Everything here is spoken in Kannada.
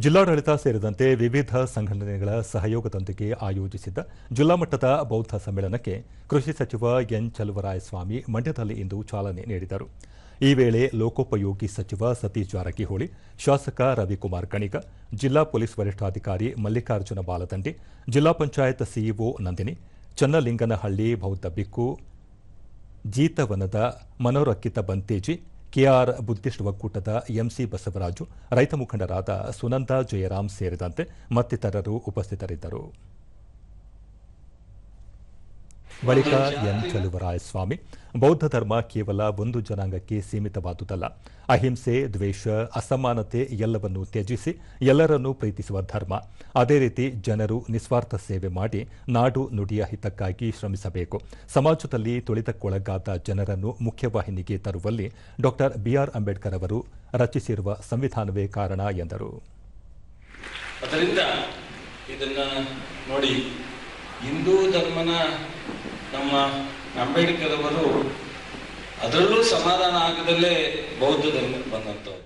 ಜಿಲ್ಲಾಡಳಿತ ಸೇರಿದಂತೆ ವಿವಿಧ ಸಂಘಟನೆಗಳ ಸಹಯೋಗದೊಂದಿಗೆ ಆಯೋಜಿಸಿದ್ದ ಜಿಲ್ಲಾ ಮಟ್ಟದ ಬೌದ್ಧ ಸಮ್ಮೇಳನಕ್ಕೆ ಕೃಷಿ ಸಚಿವ ಎನ್ ಚಲುವರಾಯಸ್ವಾಮಿ ಮಂಡ್ಯದಲ್ಲಿ ಇಂದು ಚಾಲನೆ ನೀಡಿದರು. ಈ ವೇಳೆ ಲೋಕೋಪಯೋಗಿ ಸಚಿವ ಸತೀಶ್ ಜಾರಕಿಹೊಳಿ, ಶಾಸಕ ರವಿಕುಮಾರ್ ಕಣಿಗ, ಜಿಲ್ಲಾ ಪೊಲೀಸ್ ವರಿಷ್ಠಾಧಿಕಾರಿ ಮಲ್ಲಿಕಾರ್ಜುನ ಬಾಲದಂಡೆ, ಜಿಲ್ಲಾ ಪಂಚಾಯತ್ ಸಿಇಒ ನಂದಿನಿ, ಚನ್ನಲಿಂಗನಹಳ್ಳಿ ಬೌದ್ಧ ಭಿಕ್ಕು, ಜೀತವನದ ಮನೋರಕ್ಕಿತ ಬಂತೇಜಿ, ಕೆಆರ್ ಬುದ್ಧಿಸ್ಟ್ ಒಕ್ಕೂಟದ ಎಂಸಿ ಬಸವರಾಜು, ರೈತ ಮುಖಂಡರಾದ ಸುನಂದ ಜಯರಾಮ್ ಸೇರಿದಂತೆ ಮತ್ತಿತರರು ಉಪಸ್ಥಿತರಿದ್ದರು. ಬಳಿಕ ಎನ್ ಚಲುವರಾಯಸ್ವಾಮಿ, ಬೌದ್ಧ ಧರ್ಮ ಕೇವಲ ಒಂದು ಜನಾಂಗಕ್ಕೆ ಸೀಮಿತವಾದುದಲ್ಲ. ಅಹಿಂಸೆ, ದ್ವೇಷ, ಅಸಮಾನತೆ ಎಲ್ಲವನ್ನೂ ತ್ಯಜಿಸಿ ಎಲ್ಲರನ್ನೂ ಪ್ರೀತಿಸುವ ಧರ್ಮ. ಅದೇ ರೀತಿ ಜನರು ನಿಸ್ವಾರ್ಥ ಸೇವೆ ಮಾಡಿ ನಾಡು ನುಡಿಯ ಹಿತಕ್ಕಾಗಿ ಶ್ರಮಿಸಬೇಕು. ಸಮಾಜದಲ್ಲಿ ತುಳಿತಕ್ಕೊಳಗಾದ ಜನರನ್ನು ಮುಖ್ಯವಾಹಿನಿಗೆ ತರುವಲ್ಲಿ ಡಾ ಬಿಆರ್ ಅಂಬೇಡ್ಕರ್ ಅವರು ರಚಿಸಿರುವ ಸಂವಿಧಾನವೇ ಕಾರಣ ಎಂದರು. ಅದರಿಂದ ಇದನ್ನ ನೋಡಿ, ಹಿಂದೂ ಧರ್ಮನ ನಮ್ಮ ಅಂಬೇಡ್ಕರ್ ಅವರು ಅದರಲ್ಲೂ ಸಮಾಧಾನ ಆಗದಲ್ಲೇ ಬೌದ್ಧ ಧರ್ಮಕ್ಕೆ ಬಂದಂಥವ್ರು.